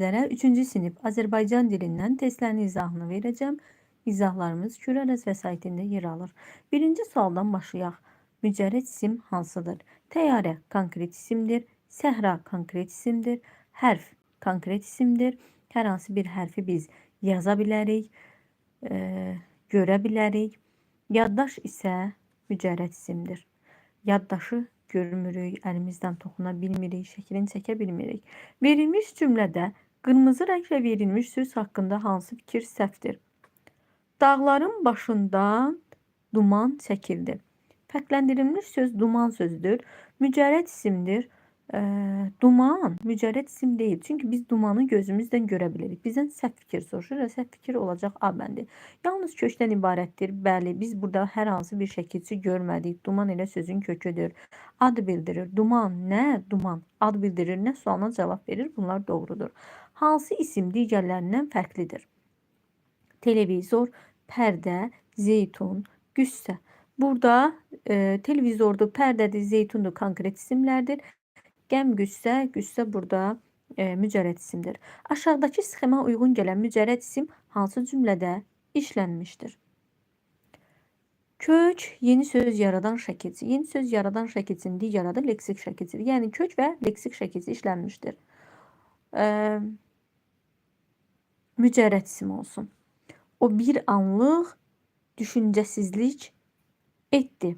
Sizlərə 3-cü sinif Azərbaycan dilindən testlərin izahını verəcəm. İzahlarımız Kürərəz vəsaitində yer alır. Birinci sualdan başlayaq. Mücərrəd isim hansıdır? Təyyarə konkret isimdir. Səhra konkret isimdir. Hərf konkret isimdir. Hər hansı bir hərfi biz yaza bilərik, görə bilərik. Yaddaş isə mücərrəd isimdir. Yaddaşı görmürük, əlimizdən toxuna bilmirik, şəklini çəkə bilmirik. Verilmiş cümlədə qırmızı rənglə verilmiş söz haqqında hansı fikir səhvdir? Dağların başından duman çəkildi. Fərqləndirilmiş söz duman sözüdür. Mücərrəd isimdir. Duman mücərrəd isim deyil. Çünki biz dumanı gözümüzdən görə bilirik. Bizdən səhv fikir soruşur. Səhv fikir olacaq A bəndi. Yalnız kökdən ibarətdir. Bəli, biz burada hər hansı bir şəkilçi görmədik. Duman elə sözün köküdür. Ad bildirir. Duman nə? Duman. Ad bildirir nə? Sualına cavab verir. Bunlar doğrudur. Hansı isim digərlərindən fərqlidir? Televizor, pərdə, zeytun, qüssə. Burada televizordur, pərdədir, zeytundur konkret isimlərdir. Qəm, qüssə burada mücərrəd isimdir. Aşağıdakı sxema uyğun gələn mücərrəd isim hansı cümlədə işlənmişdir? Kök yeni söz yaradan şəkilçi. Yeni söz yaradan şəkilçinin digər adı leksik şəkilçidir. Yəni kök və leksik şəkilçi işlənmişdir. Mücərrəd isim olsun. O bir anlıq düşüncəsizlik etdi.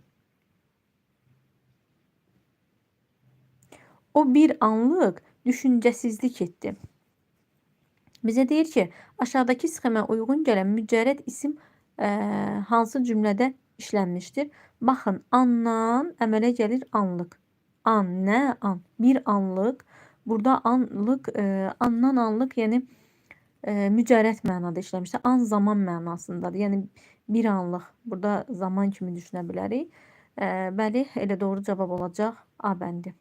O bir anlıq düşüncəsizlik etdi. Bizə deyir ki, aşağıdakı sxemə uyğun gələn mücərrəd isim hansı cümlədə işlənmişdir? Baxın, andan əmələ gəlir anlıq. An, nə? An. Bir anlıq. Burada anlıq, andan anlıq, yəni mücərrəd mənada işləmişdir. An zaman mənasındadır. Yəni bir anlıq. Burada zaman kimi düşünə bilərik. Bəli, elə doğru cavab olacaq A bəndi.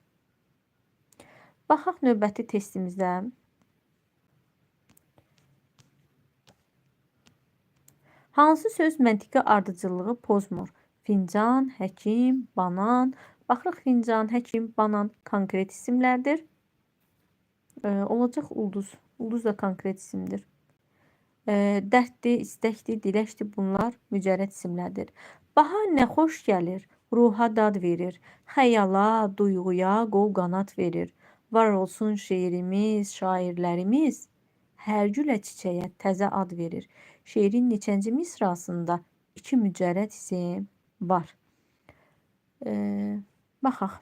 Baxaq növbəti testimizdə. Hansı söz məntiqi ardıcıllığı pozmur? Fincan, həkim, banan. Baxırıq, fincan, həkim, banan konkret isimlərdir. Olacaq ulduz. Ulduz da konkret isimdir. Dərddir, istəkdir, diləkdir. Bunlar mücərrəd isimlərdir. Bahar nə xoş gəlir, ruha dad verir. Xəyala, duyğuya qol qanat verir. Var olsun şeirimiz, şairlərimiz, hər gülə çiçəyə təzə ad verir. Şeirin neçənci misrasında 2 mücərrəd isim var. Baxaq.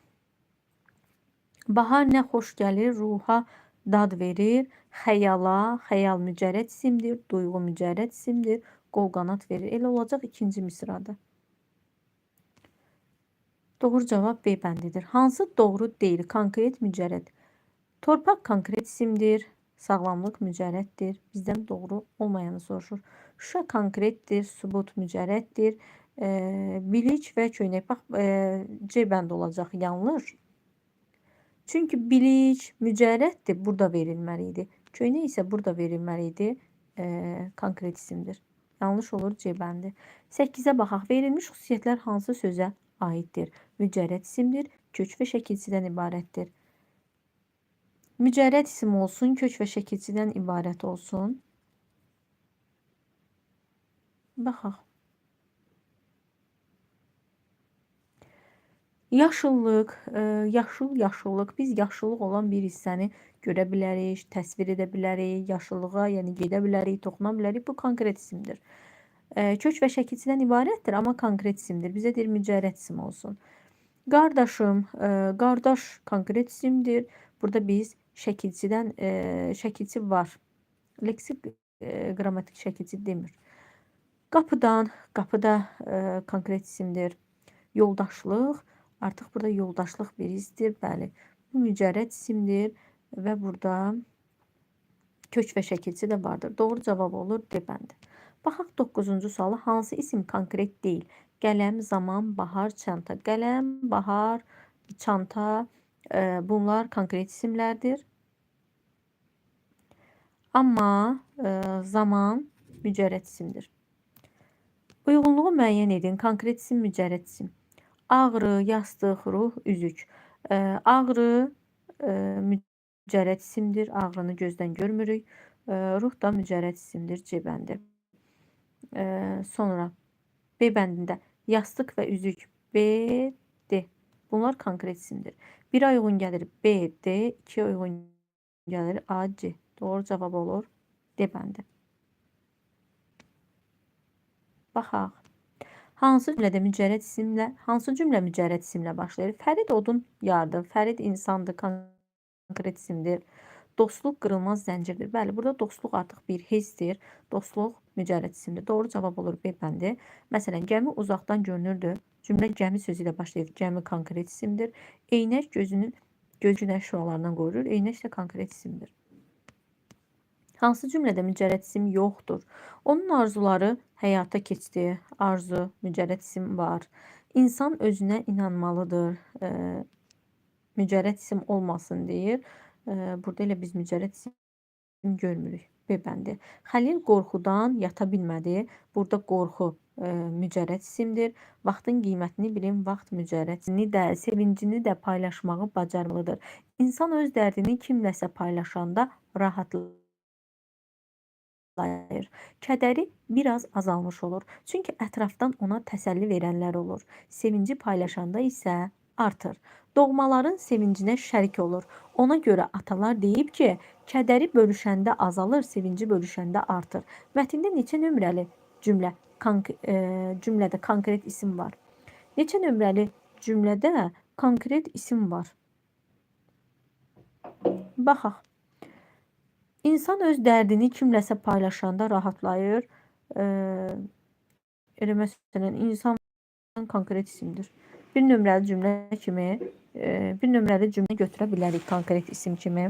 Bahar nə xoş gəlir, ruha dad verir. Xəyala, xəyal mücərrəd isimdir. Duyğu mücərrəd isimdir. Qol qanat verir. Elə olacaq 2-ci misrada. Doğru cavab B bəndidir. Hansı doğru deyil? Konkret mücərrəd. Torpaq konkret isimdir. Sağlamlıq mücərrəddir. Bizdən doğru olmayanı soruşur. Şuşa konkretdir. Subut mücərrəddir. Bilic və köynək. Bax, C bəndi olacaq. Yanlış. Çünki bilic mücərrəddir. Burada verilməli idi. Köynək isə burada verilməli idi. Konkret isimdir. Yanlış olur C bəndi. 8-ə baxaq. Verilmiş xüsusiyyətlər hansı sözə aiddir? Mücərrəd isimdir. Kök və şəkilçidən ibarətdir. Mücərrəd isim olsun, kök və şəkilçidən ibarət olsun. Baxaq. Yaşıllıq, yaşıllıq. Biz yaşıllıq olan bir hissəni görə bilərik, təsvir edə bilərik. Yaşıllığa, yəni gedə bilərik, toxuna bilərik. Bu konkret isimdir. Kök və şəkilçidən ibarətdir, amma konkret isimdir. Bizə deyir mücərrəd isim olsun. Qardaşım, qardaş konkret isimdir. Burada biz şəkilçidən, şəkilçi var. Leksik, qrammatik şəkilçi demir. Qapıdan, qapıda konkret isimdir. Yoldaşlıq, artıq burada yoldaşlıq bir hissdir. Bəli, bu mücərrəd isimdir və burada kök və şəkilçi də vardır. Doğru cavab olur D bəndi. Baxaq 9-cu suala. Hansı isim konkret deyil? Qələm, zaman, bahar, çanta. Qələm, bahar, çanta, bunlar konkret isimlərdir. Amma zaman mücərrəd isimdir. Uyğunluğu müəyyən edin. Konkret isim, mücərrəd isim. Ağrı, yastıq, ruh, üzük. Ağrı mücərrəd isimdir. Ağrını gözdən görmürük. Ruh da mücərrəd isimdir. C bəndi. Sonra B bəndində yastıq və üzük B, D. Bunlar konkret isimdir. 1-ə uyğun gəlir B, D, 2-yə uyğun gəlir A, C. Doğru cavab olur D bəndi. Baxaq. Hansı cümlə mücərrəd isimlə başlayır? Fərid odun yardı. Fərid insandır, konkret isimdir. Dostluq qırılmaz zəncirdir. Bəli, burada dostluq artıq bir hissdir. Dostluq mücərrəd isimdir. Doğru cavab olur B bəndi. Məsələn, gəmi uzaqdan görünürdü. Cümlə gəmi sözü ilə başlayır. Gəmi konkret isimdir. Eynək göz günəş şüalarından qoruyur. Eynək də konkret isimdir. Hansı cümlədə mücərrəd isim yoxdur? Onun arzuları həyata keçdi. Arzu, mücərrəd isim var. İnsan özünə inanmalıdır. Mücərrəd isim olmasın deyir. Burada elə biz mücərrəd isim görmürük. B bəndi. Xəlil qorxudan yata bilmədi. Burada qorxu mücərrəd isimdir. Vaxtın qiymətini bilin, vaxt mücərrəd isimini də, sevincini də paylaşmağı bacarmalıdır. İnsan öz dərdini kimləsə paylaşanda rahatlayır. Kədəri biraz azalmış olur. Çünki ətrafdan ona təsəlli verənlər olur. Sevinci paylaşanda isə artır. Doğmaların sevincinə şərik olur. Ona görə atalar deyib ki, kədəri bölüşəndə azalır, sevinci bölüşəndə artır. Mətndə neçə nömrəli cümlədə konkret isim var? Neçə nömrəli cümlədə konkret isim var? Baxaq. İnsan öz dərdini kimləsə paylaşanda rahatlayır. Elə məsələn, insan konkret isimdir. Bir nömrəli cümlə götürə bilərik konkret isim kimi.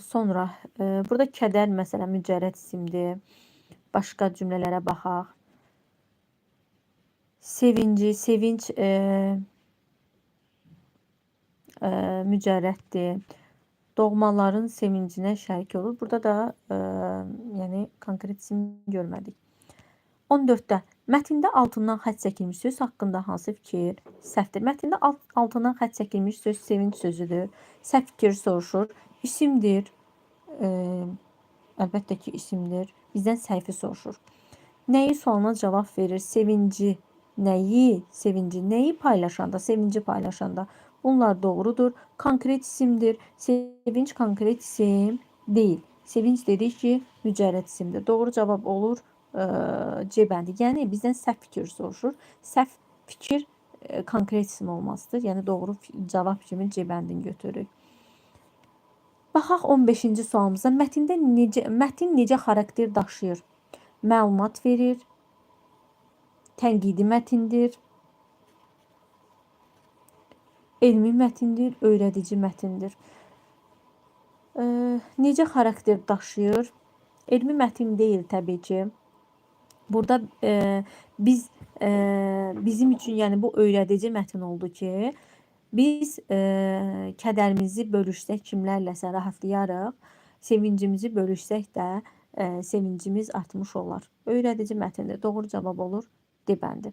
Sonra burada kədər məsələn mücərrəd isimdir. Başqa cümlələrə baxaq. Sevinc mücərrəddir. Doğmaların sevincinə şərik olur. Burada da yəni konkret isim görmədik. 14-də mətndə altından xətt çəkilmiş söz haqqında hansı fikir səhvdir? Mətndə altından xətt çəkilmiş söz sevinç sözüdür. Səhv fikir soruşur. İsimdir. Əlbəttə ki, isimdir. Bizdən səhvi soruşur. Nəyi sualına cavab verir? Sevinci. Nəyi paylaşanda? Sevinci paylaşanda. Bunlar doğrudur. Konkret isimdir. Sevinç konkret isim deyil. Sevinç dedik ki, mücərrəd isimdir. Doğru cavab olur C bəndi. Yəni bizdən səhv fikir soruşur. Səhv fikir konkret isim olmasıdır. Yəni doğru cavab kimi C bəndini götürürük. Baxaq 15-ci sualımıza. Mətin necə xarakter daşıyır? Məlumat verir. Tənqidi mətindir. Elmi mətindir, öyrədici mətindir. Necə xarakter daşıyır? Elmi mətin deyil təbii ki. Burada bizim üçün yəni bu öyrədici mətin oldu ki, biz kədərimizi bölüşsək kimlərləsə rahatlayarıq, sevincimizi bölüşsək də sevincimiz artmış olar. Öyrədici mətindir. Doğru cavab olur D bəndi.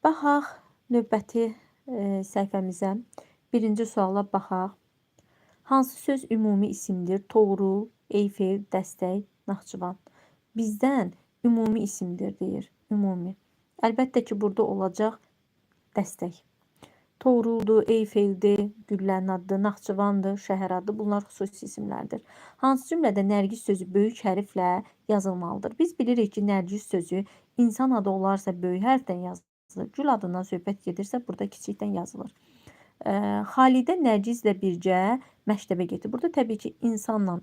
Baxaq növbəti səhifəmizə. Birinci suala baxaq. Hansı söz ümumi isimdir? Toğrul, Eyfel, dəstək, Naxçıvan. Bizdən ümumi isimdir deyir. Ümumi. Əlbəttə ki, burada olacaq dəstək. Toğruldur, Eyfeldir, güllənin adı, Naxçıvandır, şəhər adı. Bunlar xüsusi isimlərdir. Hansı cümlədə Nərgiz sözü böyük hərflə yazılmalıdır? Biz bilirik ki, Nərgiz sözü insan adı olarsa böyük hərfdən yazılır. Gül adından söhbət gedirsə, burada kiçikdən yazılır. Xalidə Nərgizlə birgə məktəbə gedir. Burada təbii ki, insanla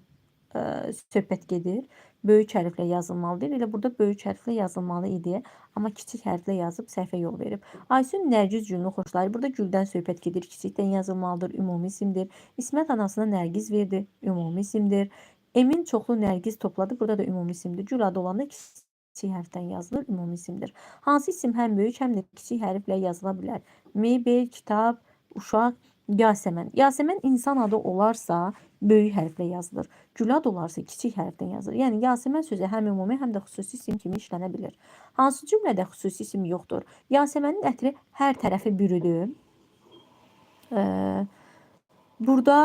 söhbət gedir. Böyük hərflə yazılmalıdır. Elə burada böyük hərflə yazılmalı idi. Amma kiçik hərflə yazıb səhvə yol verib. Aysun Nərgiz gülünü xoşlayır. Burada güldən söhbət gedir. Kiçikdən yazılmalıdır. Ümumi isimdir. İsmət anasına Nərgiz verdi. Ümumi isimdir. Emin çoxlu Nərgiz topladı. Burada da ümumi isimdir. Gül adı olanda kiçik hərfdən yazılır. Ümumi isimdir. Hansı isim həm böyük, həm də kiçik hərflə yazıla bilər? Mebel, kitab, uşaq, Yasəmən. Yasəmən insan adı olarsa böyük hərflə yazılır. Gülad olarsa kiçik hərflə yazılır. Yəni Yasəmən sözü həm ümumi, həm də xüsusi isim kimi işlənə bilir. Hansı cümlədə xüsusi isim yoxdur? Yasəmənin ətri hər tərəfi bürüdü. Burada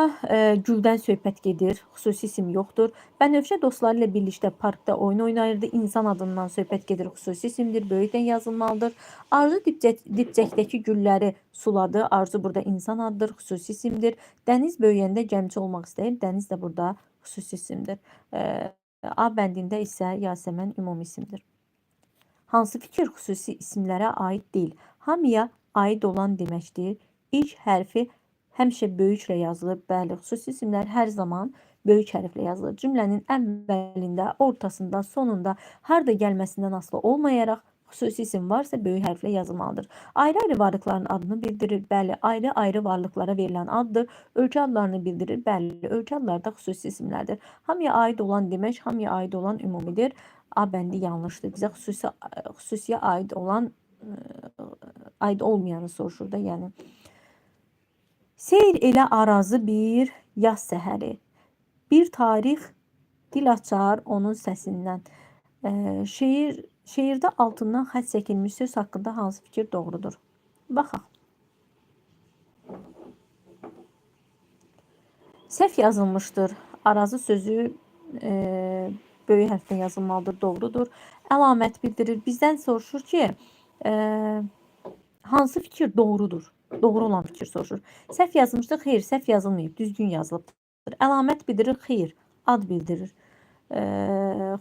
güldən söhbət gedir, xüsusi isim yoxdur. Bənövşə dostları ilə birlikdə parkda oyun oynayırdı. İnsan adından söhbət gedir, xüsusi isimdir, böyükdən yazılmalıdır. Arzu dipçəkdəki gülləri suladı. Arzu burada insan adıdır, xüsusi isimdir. Dəniz böyüyəndə gəmiçi olmaq istəyir. Dəniz də burada xüsusi isimdir. A bəndində isə Yasəmən ümumi isimdir. Hansı fikir xüsusi isimlərə aid deyil? Hamıya aid olan deməkdir. İlk hərfi həmişə böyüklə yazılır. Bəli, xüsusi isimlər hər zaman böyük hərflə yazılır. Cümlənin əvvəlində, ortasında, sonunda, harda gəlməsindən asılı olmayaraq xüsusi isim varsa böyük hərflə yazılmalıdır. Ayrı-ayrı varlıqların adını bildirir. Bəli, ayrı-ayrı varlıqlara verilən addır. Ölkə adlarını bildirir. Bəli, ölkə adları da xüsusi isimlərdir. Hamıya aid olan demək, hamıya aid olan ümumidir. A bəndi yanlışdır. Bizə xüsusiyə aid olan, aid olmayanı soruşur da, yəni. Seyr elə arazı bir yaz səhəri. Bir tarix dil açar onun səsindən. Şeirdə altından xətt çəkilmiş söz haqqında hansı fikir doğrudur? Baxaq. Səhv yazılmışdır. Arazı sözü böyük hərflə yazılmalıdır, doğrudur. Əlamət bildirir. Bizdən soruşur ki, hansı fikir doğrudur? Doğru olan fikir soruşur. Səhv yazılmışdır, xeyr, səhv yazılmayıb, düzgün yazılıbdır. Əlamət bildirir, xeyr, ad bildirir.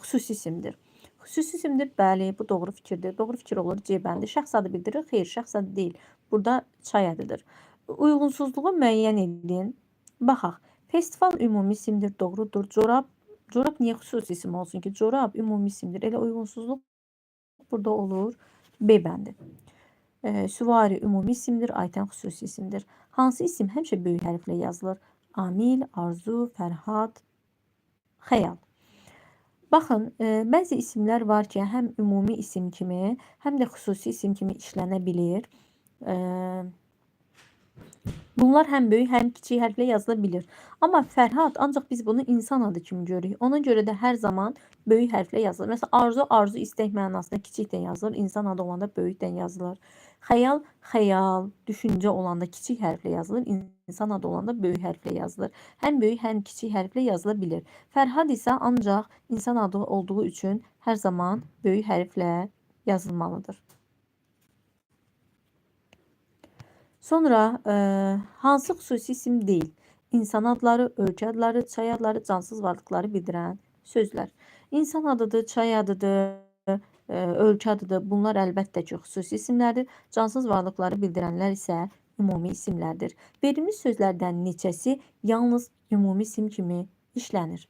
Xüsusi isimdir. Xüsusi isimdir, bəli, bu doğru fikirdir. Doğru fikir olur, C bəndi. Şəxs adı bildirir, xeyr, şəxs adı deyil. Burada çay adıdır. Uyğunsuzluğu müəyyən edin. Baxaq, festival ümumi isimdir, doğrudur. Corab niyə xüsusi isim olsun ki? Corab ümumi isimdir. Elə uyğunsuzluq burada olur, B bəndi. Süvari ümumi isimdir, Aytən xüsusi isimdir. Hansı isim həmişə böyük hərflə yazılır? Amil, Arzu, Fərhad, Xəyal. Baxın, bəzi isimlər var ki, həm ümumi isim kimi, həm də xüsusi isim kimi işlənə bilir. Bunlar həm böyük, həm kiçik hərflə yazıla bilir. Amma Fərhad, ancaq biz bunu insan adı kimi görürük. Ona görə də hər zaman böyük hərflə yazılır. Məsələn, arzu, arzu istək mənasında kiçikdən yazılır. İnsan adı olanda böyükdən yazılır. Xəyal, xəyal, düşüncə olanda kiçik hərflə yazılır. İnsan adı olanda böyük hərflə yazılır. Həm böyük, həm kiçik hərflə yazıla bilir. Fərhad isə ancaq insan adı olduğu üçün hər zaman böyük hərflə yazılmalıdır. Sonra hansı xüsusi isim deyil? İnsan adları, ölkə adları, çay adları, cansız varlıqları bildirən sözlər. İnsan adıdır, çay adıdır, ölkə adıdır. Bunlar əlbəttə ki, xüsusi isimlərdir. Cansız varlıqları bildirənlər isə ümumi isimlərdir. Verilmiş sözlərdən neçəsi yalnız ümumi isim kimi işlənir?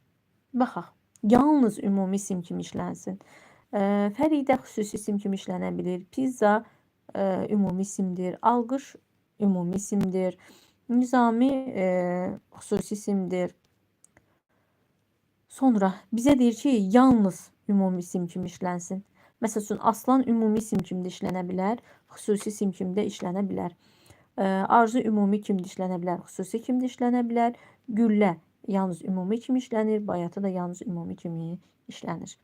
Baxaq, yalnız ümumi isim kimi işlənsin. Fəridə xüsusi isim kimi işlənə bilir. Pizza ümumi isimdir. Alqış ümumi isimdir. Nizami xüsusi isimdir. Sonra bizə deyir ki, yalnız ümumi isim kimi işlənsin. Məsəl üçün, aslan ümumi isim kimi də işlənə bilər, xüsusi isim kimi də işlənə bilər. Arzu ümumi kimi də işlənə bilər, xüsusi kimi də işlənə bilər. Güllə yalnız ümumi kimi işlənir, bayatı da yalnız ümumi kimi işlənir.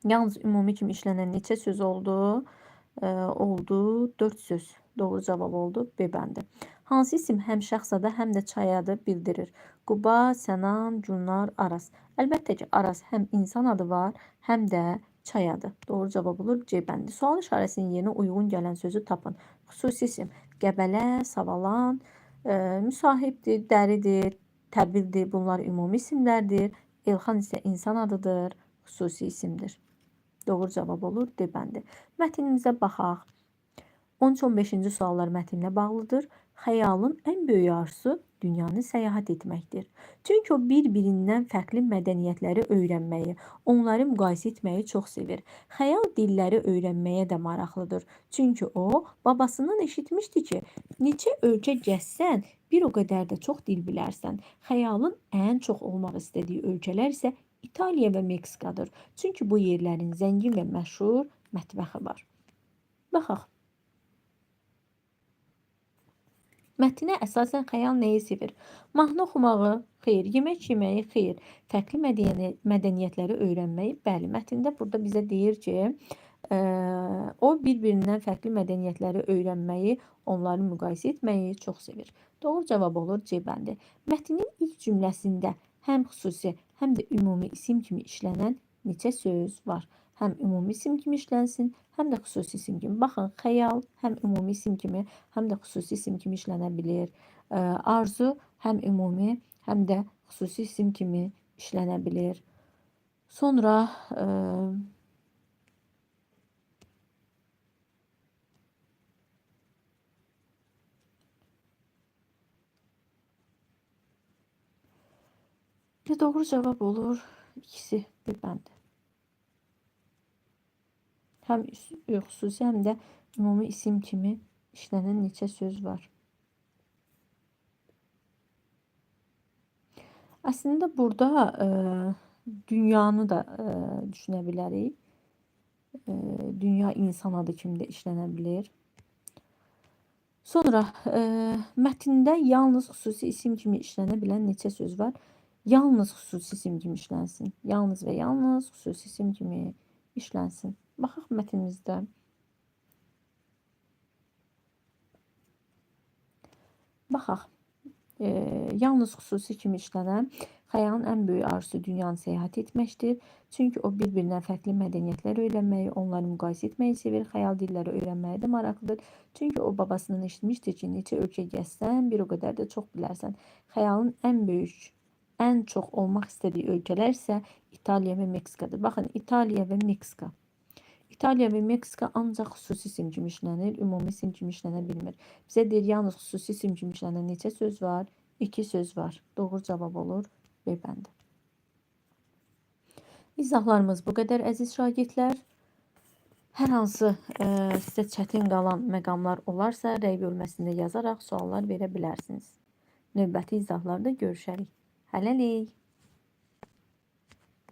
Yalnız ümumi kimi işlənən neçə söz oldu? Oldu 4 söz. Doğru cavab oldu B bəndi. Hansı isim həm şəxs adı, həm də çay adı bildirir? Quba, Sənan, Gülnar, Aras. Əlbəttə ki, Aras həm insan adı var, həm də çay adı. Doğru cavab olur C bəndi. Sual işarəsinin yerinə uyğun gələn sözü tapın. Xüsusi isim: Qəbələ, Savalan, müsahibdir, dəridir, təbildir. Bunlar ümumi isimlərdir. Elxan isə insan adıdır, xüsusi isimdir. Doğru cavab olur D bəndi. Mətnimizə baxaq. 13-15-ci suallar mətnlə bağlıdır. Xəyalın ən böyük arzusu dünyanı səyahət etməkdir. Çünki o bir-birindən fərqli mədəniyyətləri öyrənməyi, onları müqayisə etməyi çox sevir. Xəyal dilləri öyrənməyə də maraqlıdır. Çünki o babasından eşitmişdi ki, neçə ölkə gəzsən, bir o qədər də çox dil bilərsən. Xəyalın ən çox olmaq istədiyi ölkələr isə İtaliya və Meksikadır. Çünki bu yerlərin zəngin və məşhur mətbəxi var. Baxaq. Mətninə əsasən xəyal nəyi sevir? Mahnı oxumağı, xeyr. Yemək yeməyi, xeyr. Fərqli mədəniyyətləri öyrənməyi, bəli. Mətndə burada bizə deyir ki, o bir-birindən fərqli mədəniyyətləri öyrənməyi, onları müqayisə etməyi çox sevir. Doğru cavab olur C bəndi. Mətnin ilk cümləsində həm xüsusi, həm də ümumi isim kimi işlənən neçə söz var? Həm ümumi isim kimi işlənsin, həm də xüsusi isim kimi. Baxın, xəyal həm ümumi isim kimi, həm də xüsusi isim kimi işlənə bilir. Arzu həm ümumi, həm də xüsusi isim kimi işlənə bilir. Sonra doğru cevap olur ikisi bir bəndi. Həm xüsusi, həm də ümumi isim kimi işlənən neçə söz var. Aslında burada dünyanı da düşünə bilərik. Dünya insan adı kimi də işlənə bilir. Sonra mətndə yalnız xüsusi isim kimi işlənə bilən neçə söz var? Yalnız xüsusi isim kimi işlənsin. Yalnız və yalnız xüsusi isim kimi işlənsin. Baxaq mətnimizdə. Baxaq. Yalnız xüsusi kimi işlənən xəyalın ən böyük arzusu dünyanı səyahət etməkdir. Çünki o bir-birindən fərqli mədəniyyətlər öyrənməyi, onları müqayisə etməyi sevir. Xəyal dilləri öyrənməyə də maraqlıdır. Çünki o babasından eşitmişdir ki, neçə ölkə gəzsən, bir o qədər də çox bilərsən. Xəyalın ən böyük, ən çox olmaq istədiyi ölkələr isə İtaliya və Meksikadır. Baxın, İtaliya və Meksika. İtaliya və Meksika ancaq xüsusi isim kimi işlənir, ümumi isim kimi işlənə bilmir. Bizə deyir, yalnız xüsusi isim kimi işlənən neçə söz var? 2 söz var. Doğru cavab olur B bəndi. İzahlarımız bu qədər əziz şagirdlər. Hər hansı sizə çətin qalan məqamlar olarsa, rəy bölməsində yazaraq suallar verə bilərsiniz. Növbəti izahlarda görüşərik. Hələlik.